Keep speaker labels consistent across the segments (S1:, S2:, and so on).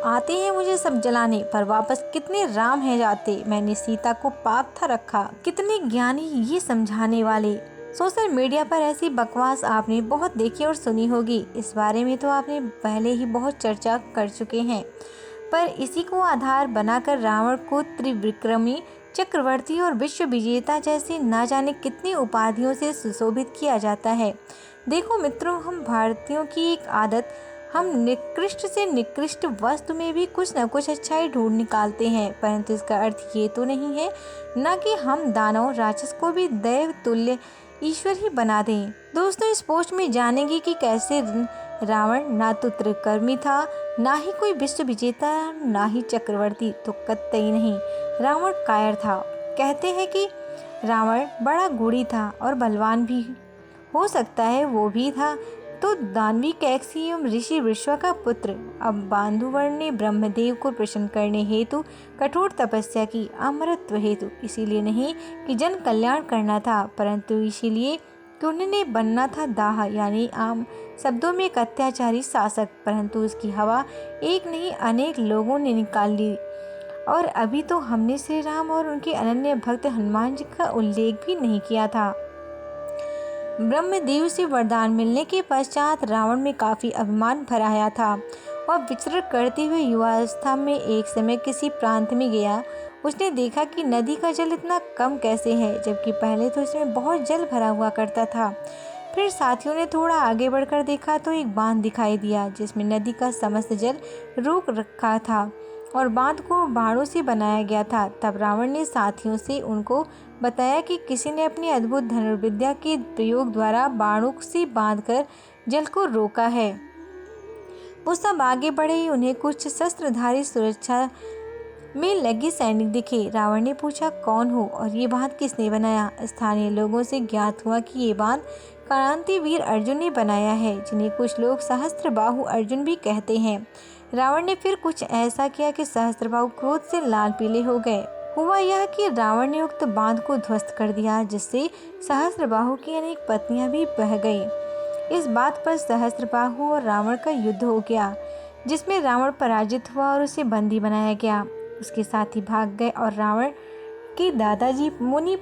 S1: आते हैं मुझे सब जलाने, पर वापस कितने राम हैं जाते। मैंने सीता को पाप था रखा, कितने ज्ञानी ये समझाने वाले। सोशल मीडिया पर ऐसी बकवास आपने बहुत देखी और सुनी होगी। इस बारे में तो आपने पहले ही बहुत चर्चा कर चुके हैं, पर इसी को आधार बनाकर रावण को त्रिविक्रमी, चक्रवर्ती और विश्व विजेता जैसे न जाने कितनी उपाधियों से सुशोभित किया जाता है। देखो मित्रों, हम भारतीयों की एक आदत, हम निकृष्ट से निकृष्ट वस्तु में भी कुछ न कुछ अच्छाई ढूंढ निकालते हैं, परंतु इसका अर्थ ये तो नहीं है न कि हम दानव राक्षस को भी दैव तुल्य ईश्वर ही बना दें। दोस्तों, इस पोस्ट में जानेंगे कि कैसे रावण ना तो त्रिविक्रमी था, ना ही कोई विश्व विजेता, ना ही चक्रवर्ती, तो कतई नहीं, रावण कायर था। कहते हैं कि रावण बड़ा गुणी था और बलवान भी हो सकता है, वो भी था तो दानवी कैकसी एवं ऋषि विश्वा का पुत्र। अब बांधुवर ने ब्रह्मदेव को प्रसन्न करने हेतु कठोर तपस्या की, अमरत्व हेतु, इसीलिए नहीं कि जन कल्याण करना था, परंतु इसीलिए कि उन्हें बनना था दाह, यानी आम शब्दों में एक अत्याचारी शासक। परंतु उसकी हवा एक नहीं अनेक लोगों ने निकाल ली। और अभी तो हमने श्री राम और उनके अनन्य भक्त हनुमान जी का उल्लेख भी नहीं किया था। ब्रह्मदेव से वरदान मिलने के पश्चात रावण में काफी अभिमान भर आया था और विचरण करते हुए युवावस्था में एक समय किसी प्रांत में गया। उसने देखा कि नदी का जल इतना कम कैसे है, जबकि पहले तो इसमें बहुत जल भरा हुआ करता था। फिर साथियों ने थोड़ा आगे बढ़कर देखा तो एक बांध दिखाई दिया जिसमें नदी का समस्त जल रोक रखा था और बांध को बाणों से बनाया गया था। तब रावण ने साथियों से उनको बताया कि किसी ने अपनी अद्भुत धनुर्विद्या के प्रयोग द्वारा बाणों से बांधकर जल को रोका है। वो सब आगे बढ़े। उन्हें कुछ शस्त्रधारी सुरक्षा में लगे सैनिक दिखे। रावण ने पूछा, कौन हो और ये बांध किसने बनाया? स्थानीय लोगों से ज्ञात हुआ कि ये बांध क्रांतिवीर अर्जुन ने बनाया है, जिन्हें कुछ लोग सहस्त्रबाहु अर्जुन भी कहते हैं। रावण ने फिर कुछ ऐसा किया कि सहस्त्रबाहु क्रोध से लाल पीले हो गए। हुआ यह कि रावण ने उक्त बांध को ध्वस्त कर दिया, जिससे सहस्त्रबाहु की अनेक पत्नियां भी बह गई। इस बात पर सहस्त्रबाहु और रावण का युद्ध हो गया, जिसमें रावण पराजित हुआ और उसे बंदी बनाया गया। उसके साथी भाग गए और रावण के दादाजी मुनि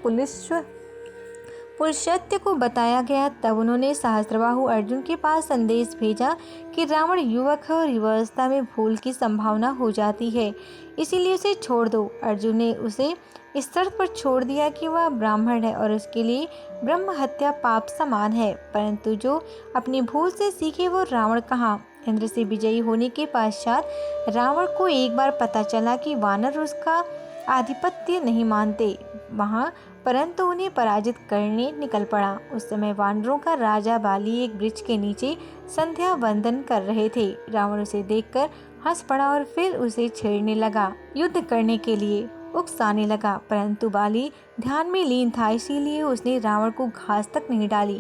S1: पुरुषत्व को बताया गया। तब उन्होंने सहस्त्रबाहु अर्जुन के पास संदेश भेजा कि रावण युवक है और युवावस्था में भूल की संभावना हो जाती है, इसीलिए उसे छोड़ दो। अर्जुन ने उसे इस शर्त पर छोड़ दिया कि वह ब्राह्मण है और उसके लिए ब्रह्म हत्या पाप समान है। परंतु जो अपनी भूल से सीखे वो रावण कहाँ। इंद्र से विजयी होने के पश्चात रावण को एक बार पता चला कि वानर उसका आधिपत्य नहीं मानते वहाँ, परंतु उन्हें पराजित करने निकल पड़ा। उस समय वानरों का राजा बाली एक वृक्ष के नीचे संध्या वंदन कर रहे थे। रावण उसे देखकर हंस पड़ा और फिर उसे छेड़ने लगा, युद्ध करने के लिए उकसाने लगा। परंतु बाली ध्यान में लीन था, इसीलिए उसने रावण को घास तक नहीं डाली।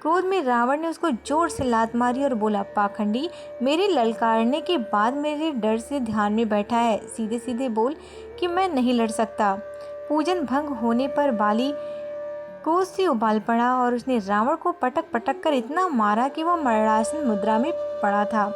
S1: क्रोध में रावण ने उसको जोर से लात मारी और बोला, पाखंडी, मेरे ललकारने के बाद मेरे डर से ध्यान में बैठा है, सीधे सीधे बोल कि मैं नहीं लड़ सकता। पूजन भंग होने पर बाली क्रोध से उबाल पड़ा और उसने रावण को पटक पटक कर इतना मारा कि वह मरणासन मुद्रा में पड़ा था।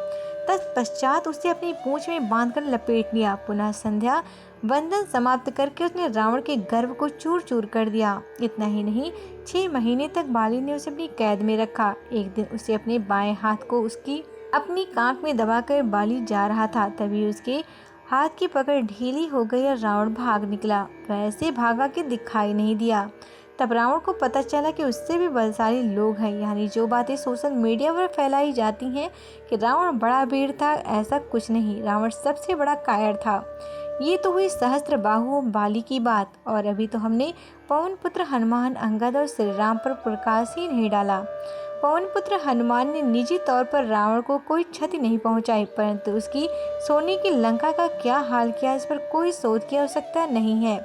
S1: तत्पश्चात उसे अपनी पूंछ में बांधकर लपेट लिया। पुनः संध्या वंदन समाप्त करके उसने रावण के गर्भ को चूर चूर कर दिया। इतना ही नहीं, 6 महीने तक बाली ने उसे अपनी कैद में रखा। एक दिन उसे अपने बाएं हाथ को उसकी अपनी कांख में दबाकर बाली जा रहा था, तभी उसके हाथ की पकड़ ढीली हो गई और रावण भाग निकला। वह ऐसे भागा कि दिखाई नहीं दिया। तब रावण को पता चला कि उससे भी बलशाली लोग हैं, यानी जो बातें सोशल मीडिया पर फैलाई जाती हैं कि रावण बड़ा वीर था, ऐसा कुछ नहीं। रावण सबसे बड़ा कायर था। ये तो हुई सहस्त्रबाहु बाली की बात, और अभी तो हमने पवन पुत्र हनुमान, अंगद और श्री राम पर प्रकाश ही नहीं डाला। पवन पुत्र हनुमान ने निजी तौर पर रावण को कोई क्षति नहीं पहुंचाई, परंतु उसकी सोने की लंका का क्या हाल किया, इस पर कोई शोध की आवश्यकता नहीं है।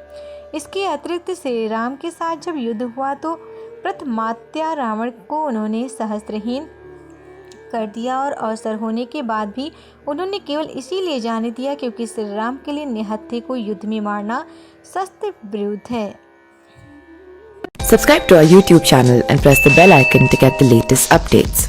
S1: इसके अतिरिक्त श्री राम के साथ जब युद्ध हुआ तो प्रथमात्या रावण को उन्होंने सहस्त्रहीन कर दिया और अवसर होने के बाद भी उन्होंने केवल इसीलिए जाने दिया क्योंकि श्री राम के लिए निहत्थे को युद्ध में मारना शस्त्र विरुद्ध है।
S2: Subscribe to our YouTube channel and press the bell icon to get the latest updates.